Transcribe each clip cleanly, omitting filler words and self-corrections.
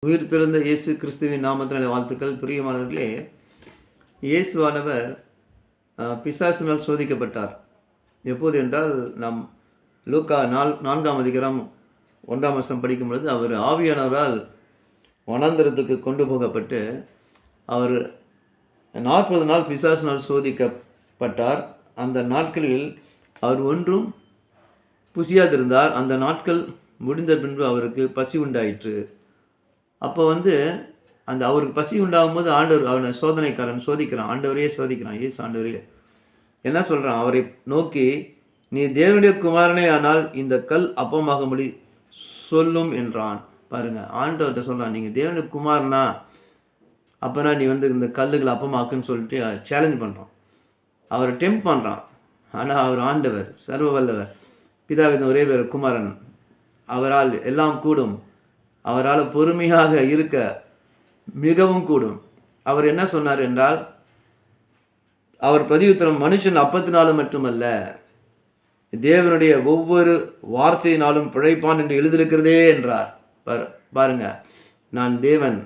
உயிர்த்தெழுந்த இயேசு கிறிஸ்துவின் நாமத்தினாலே வாழ்த்துக்கள். பிரியமானவர்களே, இயேசுவானவர் பிசாசினால் சோதிக்கப்பட்டார். எப்போது என்றால், நாம் லூக்கா 4ஆம் அதிகாரம் 1ஆம் வசனம் படிக்கும் பொழுது, அவர் ஆவியானவரால் வனாந்தரத்துக்கு கொண்டு போகப்பட்டு அவர் 40 நாள் பிசாசினால் சோதிக்கப்பட்டார். அந்த நாட்களில் அவர் ஒன்றும் புசியாதிருந்தார். அந்த நாட்கள் முடிந்த பின்பு அவருக்கு பசி உண்டாயிற்று. அப்போ அந்த அவருக்கு பசி உண்டாகும் போது ஆண்டவர் அவனை சோதனைக்காரன் சோதிக்கிறான். ஆண்டவரையே சோதிக்கிறான். இயேசு ஆண்டவரையே என்ன சொல்கிறான்? அவரை நோக்கி, நீ தேவனுடைய குமாரனே ஆனால் இந்த கல் அப்பமாகும்படி சொல்லும் என்றான். பாருங்கள், ஆண்டவர்கிட்ட சொல்கிறான், நீங்கள் தேவனுடைய குமாரனா அப்போனா நீ இந்த கல்லுகளை அப்பமாக்குன்னு சொல்லிட்டு சேலஞ்ச் பண்ணுறான். அவரை டெம்ப் பண்ணுறான். ஆனால் அவர் ஆண்டவர், சர்வ வல்லவர், பிதாவின் ஒரே பேர் குமாரன், அவரால் எல்லாம் கூடும், அவரால் பொறுமையாக இருக்க மிகவும் கூடும். அவர் என்ன சொன்னார் என்றால், அவர் பிரதியுத்தரம், மனுஷன் அப்பத்தினாலும் மட்டுமல்ல, தேவனுடைய ஒவ்வொரு வார்த்தையினாலும் பிழைப்பான் என்று எழுதியிருக்கிறதே என்றார். பாருங்க, நான் தேவன்,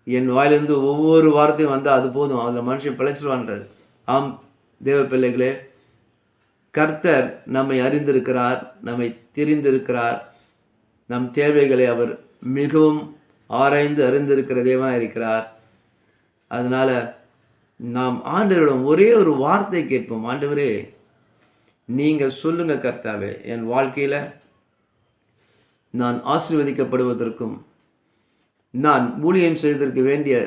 என் வாயிலிருந்து ஒவ்வொரு வார்த்தையும் வந்தால் அது போதும், அதில் மனுஷன் பிழைச்சிருவான்றார். ஆம் தேவ பிள்ளைகளே, கர்த்தர் நம்மை அறிந்திருக்கிறார், நம்மை தெரிந்திருக்கிறார். நம் தேவைகளை அவர் மிகவும் ஆராய்ந்து அறிந்திருக்கிற தேவனாக இருக்கிறார். அதனால் நாம் ஆண்டவரிடம் ஒரே ஒரு வார்த்தை கேட்போம். ஆண்டவரே, நீங்கள் சொல்லுங்க கர்த்தாவே, என் வாழ்க்கையில் நான் ஆசீர்வதிக்கப்படுவதற்கும் நான் ஊழியம் செய்வதற்கு வேண்டிய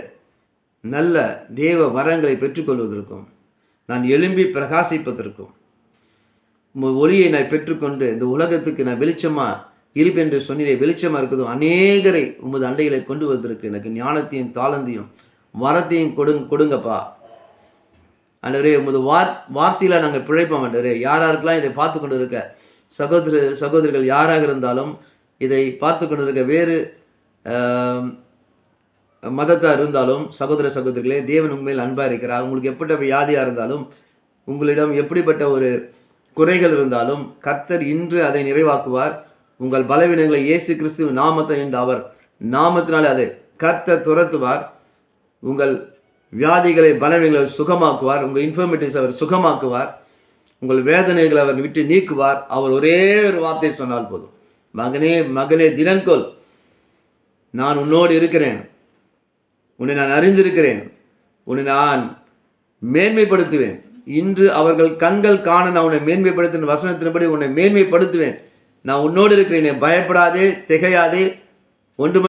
நல்ல தேவ வரங்களை பெற்றுக்கொள்வதற்கும் நான் எழும்பி பிரகாசிப்பதற்கும் ஒளியை நான் பெற்றுக்கொண்டு இந்த உலகத்துக்கு நான் வெளிச்சமாக இருப்பு என்று சொன்னீரே, வெளிச்சமாக இருக்குதும் அநேகரை உமது அண்டைகளை கொண்டு வருவதற்கு எனக்கு ஞானத்தையும் தாளந்தையும் வரத்தையும் கொடுங்கப்பா. ஆண்டவரே, உமது வார்த்தையில் நாங்கள் பிழைப்போம். ஆண்டவரே, யாராருக்கெல்லாம் இதை பார்த்து கொண்டு இருக்க சகோதரிகள் யாராக இருந்தாலும், இதை பார்த்து கொண்டு இருக்க வேறு மதத்தார் இருந்தாலும், சகோதரிகளே, தேவன் உண்மையில் அன்பாக இருக்கிறார். உங்களுக்கு எப்படிப்பட்ட வியாதியாக இருந்தாலும், உங்களிடம் எப்படிப்பட்ட ஒரு குறைகள் இருந்தாலும், கர்த்தர் இன்று அதை நிறைவாக்குவார். உங்கள் பலவீனங்களை இயேசு கிறிஸ்து நாமத்தை என்று அவர் நாமத்தினாலே அதை கர்த்தர் துரத்துவார். உங்கள் வியாதிகளை பலவீனங்களை சுகமாக்குவார். உங்கள் இன்ஃபர்மிட்டிஸ் அவர் சுகமாக்குவார். உங்கள் வேதனைகளை அவர் விட்டு நீக்குவார். அவர் ஒரே ஒரு வார்த்தை சொன்னால் போதும், மகனே மகனே தினன்கொள், நான் உன்னோடு இருக்கிறேன், உன்னை நான் அறிந்திருக்கிறேன், உன்னை நான் மேன்மைப்படுத்துவேன். இன்று அவர்கள் கண்கள் காண நான் உன்னை மேன்மைப்படுத்தின வசனத்தின்படி உன்னை மேன்மைப்படுத்துவேன். நான் உன்னோடு இருக்கிறேன், பயப்படாதே, திகையாதே, ஒன்று